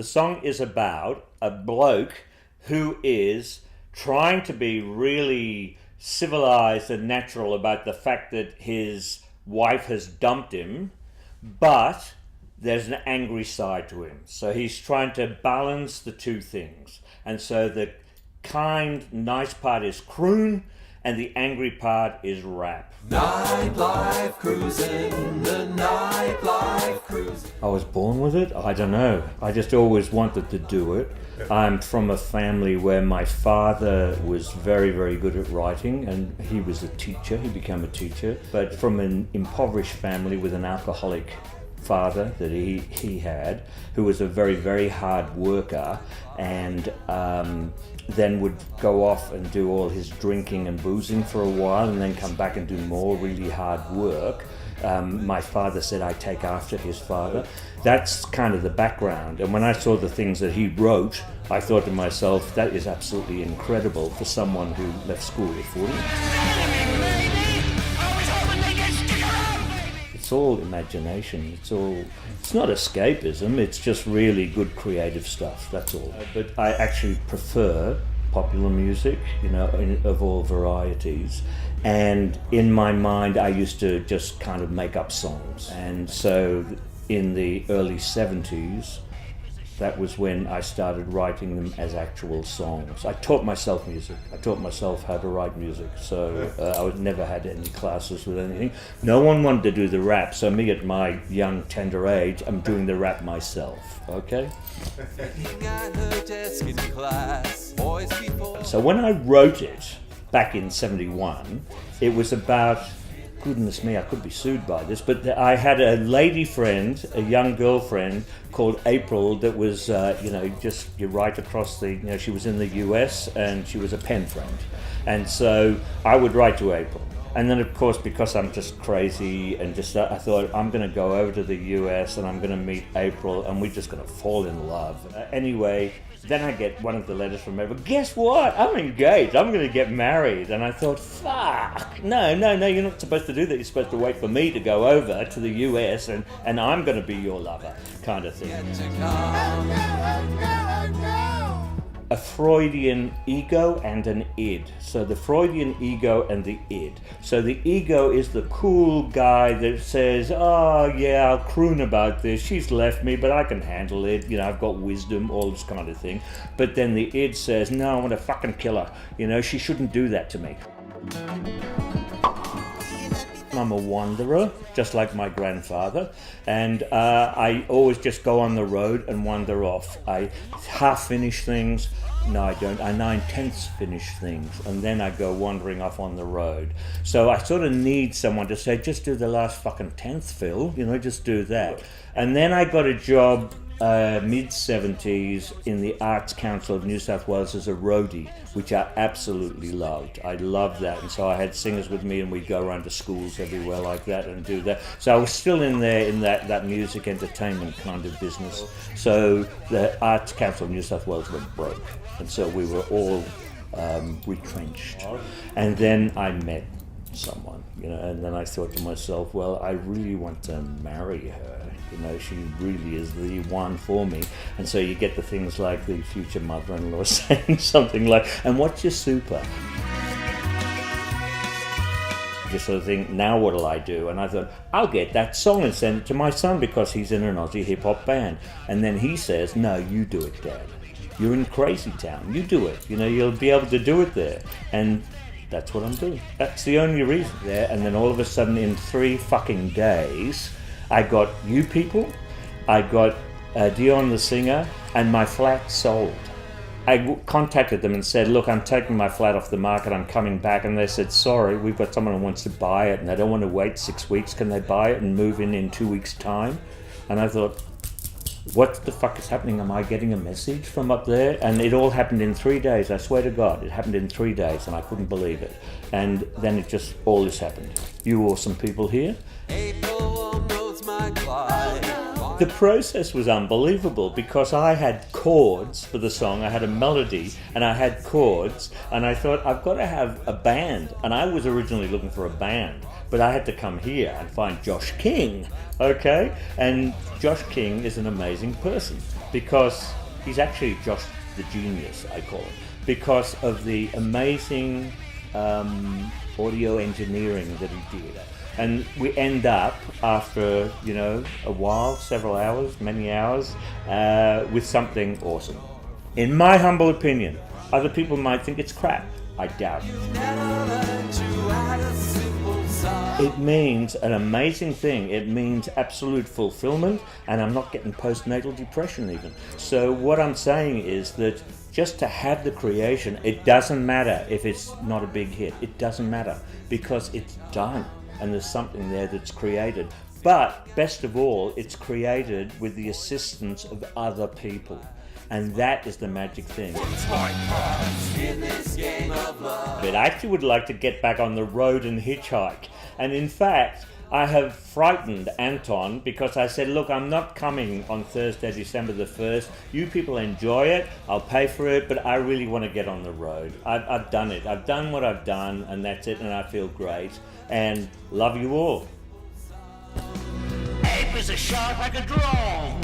The song is about a bloke who is trying to be really civilized and natural about the fact that his wife has dumped him, but there's an angry side to him. So he's trying to balance the two things. And so the kind, nice part is croon, and the angry part is rap. Nightlife cruising, the nightlife cruising. I was born with it? I don't know. I just always wanted to do it. I'm from a family where my father was very, very good at writing, and he was a teacher. He became a teacher, but from an impoverished family with an alcoholic father that he had, who was a very, very hard worker, and then would go off and do all his drinking and boozing for a while and then come back and do more really hard work. My father said I take after his father. That's kind of the background. And when I saw the things that he wrote, I thought to myself, that is absolutely incredible for someone who left school at 40. It's all imagination. It's not escapism. It's just really good creative stuff. That's all. But I actually prefer popular music, of all varieties. And in my mind, I used to just kind of make up songs. And so in the early 70s, that was when I started writing them as actual songs. I taught myself music. I taught myself how to write music. So I never had any classes with anything. No one wanted to do the rap, so me at my young, tender age, I'm doing the rap myself, okay? So when I wrote it, back in 71, it was about, goodness me, I could be sued by this, but I had a lady friend, a young girlfriend called April that was, just right across the, she was in the US and she was a pen friend. And so I would write to April. And then, of course, because I'm just crazy and I thought I'm going to go over to the US and I'm going to meet April and we're just going to fall in love. Anyway, then I get one of the letters from April. Guess what? I'm engaged. I'm going to get married. And I thought, fuck, no, you're not supposed to do that. You're supposed to wait for me to go over to the US and I'm going to be your lover, kind of thing. A Freudian ego and an id. So the Freudian ego and the id. So the ego is the cool guy that says, oh yeah, I'll croon about this. She's left me, but I can handle it. I've got wisdom, all this kind of thing. But then the id says, no, I want to fucking kill her. She shouldn't do that to me. I'm a wanderer, just like my grandfather, and I always just go on the road and wander off. I half finish things, no I don't, I 9/10 finish things, and then I go wandering off on the road. So I sort of need someone to say, just do the last fucking 10th, Phil, just do that. And then I got a job mid-70s in the Arts Council of New South Wales as a roadie, which I absolutely loved. I loved that, and so I had singers with me and we'd go around to schools everywhere like that and do that. So I was still in there in that music entertainment kind of business. So the Arts Council of New South Wales went broke, and so we were all retrenched. And then I met someone, and then I thought to myself, well, I really want to marry her. She really is the one for me. And so you get the things like the future mother-in-law saying something like, and what's your super? You sort of think, now what'll I do? And I thought, I'll get that song and send it to my son because he's in an Aussie hip-hop band. And then he says, no, you do it, Dad. You're in Crazy Town. You do it. You'll be able to do it there. And that's what I'm doing. That's the only reason there. And then all of a sudden, in 3 fucking days, I got you people, I got Dion the singer, and my flat sold. I contacted them and said, look, I'm taking my flat off the market, I'm coming back. And they said, sorry, we've got someone who wants to buy it and they don't want to wait 6 weeks. Can they buy it and move in 2 weeks' time? And I thought, what the fuck is happening? Am I getting a message from up there? And it all happened in 3 days. I swear to God, it happened in 3 days and I couldn't believe it. And then all this happened. You awesome people here. The process was unbelievable because I had chords for the song, I had a melody and I had chords, and I thought I've got to have a band, and I was originally looking for a band, but I had to come here and find Josh King, okay? And Josh King is an amazing person because he's actually Josh the Genius, I call him, because of the amazing audio engineering that he did. And we end up, after, you know, a while, several hours, many hours, with something awesome. In my humble opinion, other people might think it's crap. I doubt it. It means an amazing thing. It means absolute fulfillment, and I'm not getting postnatal depression even. So what I'm saying is that just to have the creation, it doesn't matter if it's not a big hit. It doesn't matter because it's done. And there's something there that's created. But best of all, it's created with the assistance of other people. And that is the magic thing. But I actually would like to get back on the road and hitchhike. And in fact, I have frightened Anton because I said, look, I'm not coming on Thursday, December the 1st. You people enjoy it, I'll pay for it, but I really want to get on the road. I've done it. I've done what I've done, and that's it, and I feel great. And love you all. Ape is as sharp like a drone.